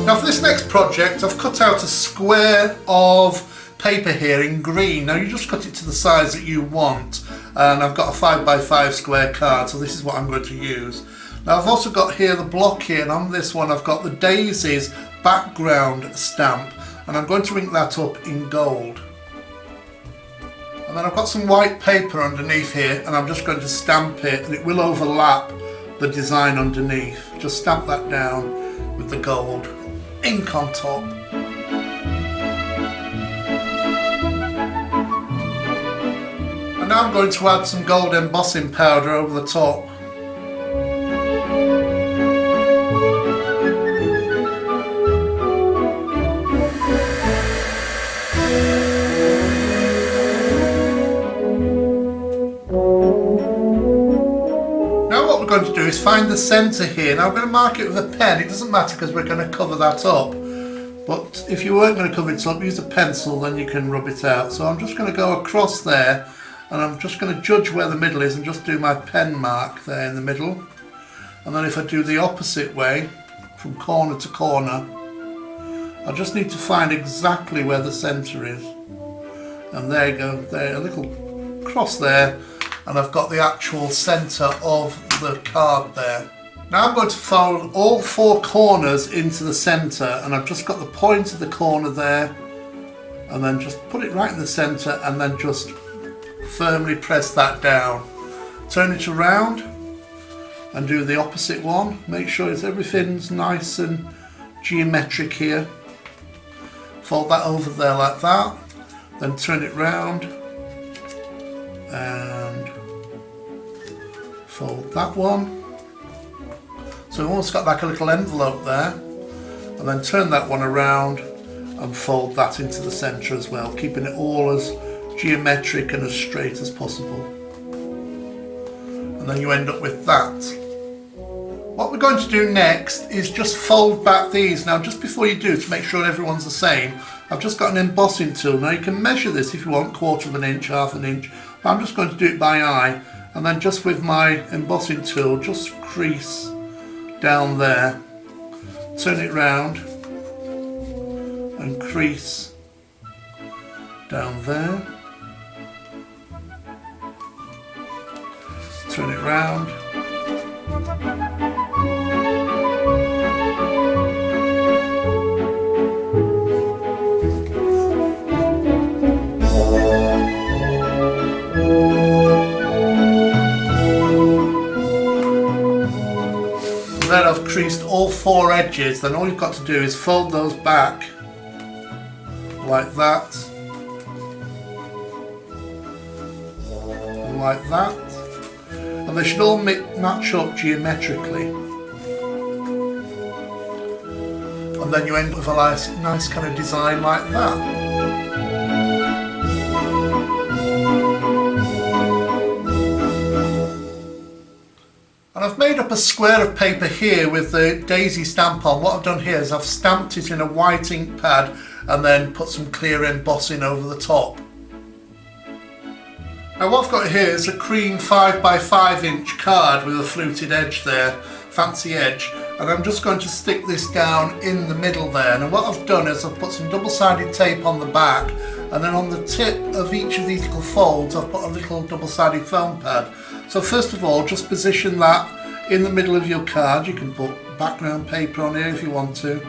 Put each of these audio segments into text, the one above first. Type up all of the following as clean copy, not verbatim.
Now for this next project, I've cut out a square of paper here in green. Now you just cut it to the size that you want, and I've got a 5x5 square card, so this is what I'm going to use. Now I've also got here the block here, and on this one I've got the daisies background stamp, and I'm going to ink that up in gold. And then I've got some white paper underneath here, and I'm just going to stamp it, and it will overlap the design underneath. Just stamp that down with the gold ink on top. And now I'm going to add some gold embossing powder over the top. Going to do is find the centre here. Now I'm going to mark it with a pen. It doesn't matter because we're going to cover that up, but if you weren't going to cover it up, use a pencil, then you can rub it out. So I'm just going to go across there, and I'm just going to judge where the middle is and just do my pen mark there in the middle. And then if I do the opposite way from corner to corner, I just need to find exactly where the centre is, and there you go, there, a little cross there, and I've got the actual centre of the card there. Now I'm going to fold all four corners into the centre, and I've just got the point of the corner there, and then just put it right in the centre, and then just firmly press that down. Turn it around and do the opposite one. Make sure everything's nice and geometric here. Fold that over there like that, then turn it round and fold that one. So we've almost got like a little envelope there, and then turn that one around and fold that into the centre as well, keeping it all as geometric and as straight as possible. And then you end up with that. What we're going to do next is just fold back these. Now just before you do, to make sure everyone's the same, I've just got an embossing tool. Now you can measure this if you want, 1/4 of an inch, 1/2 an inch, but I'm just going to do it by eye, and then just with my embossing tool, just crease down there, turn it round and crease down there, turn it round, then I've creased all four edges. Then all you've got to do is fold those back like that and like that, and they should all match up geometrically, and then you end up with a nice kind of design like that. And I've made up a square of paper here with the daisy stamp on. What I've done here is I've stamped it in a white ink pad and then put some clear embossing over the top. Now what I've got here is a cream 5x5 inch card with a fluted edge there, fancy edge, and I'm just going to stick this down in the middle there. And what I've done is I've put some double-sided tape on the back, and then on the tip of each of these little folds I've put a little double-sided foam pad. So first of all, just position that in the middle of your card. You can put background paper on here if you want to.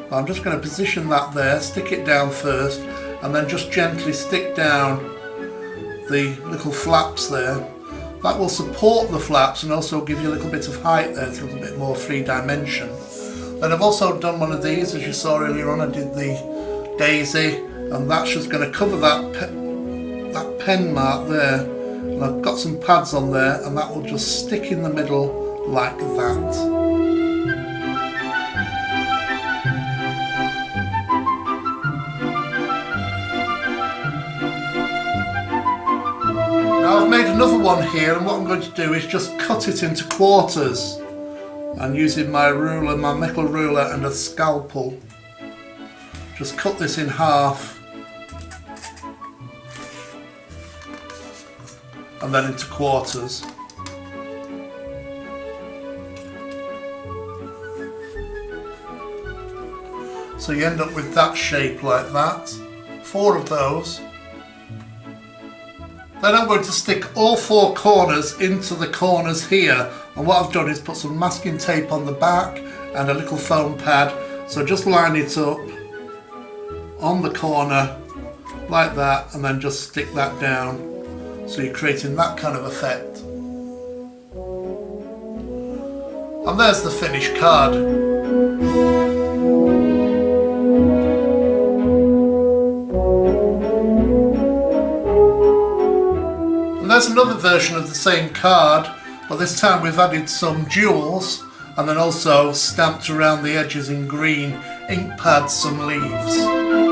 But I'm just going to position that there, stick it down first, and then just gently stick down the little flaps there. That will support the flaps and also give you a little bit of height there. It's a little bit more 3-dimension. Then I've also done one of these, as you saw earlier on. I did the daisy, and that's just going to cover that pen mark there. And I've got some pads on there, and that will just stick in the middle like that. Now I've made another one here, and what I'm going to do is just cut it into quarters, and using my ruler, my metal ruler and a scalpel, just cut this in half and then into quarters. So you end up with that shape like that. 4 of those. Then I'm going to stick all 4 corners into the corners here, and what I've done is put some masking tape on the back and a little foam pad. So just line it up on the corner like that, and then just stick that down, so you're creating that kind of effect. And there's the finished card. And there's another version of the same card, but this time we've added some jewels and then also stamped around the edges in green ink pads some leaves.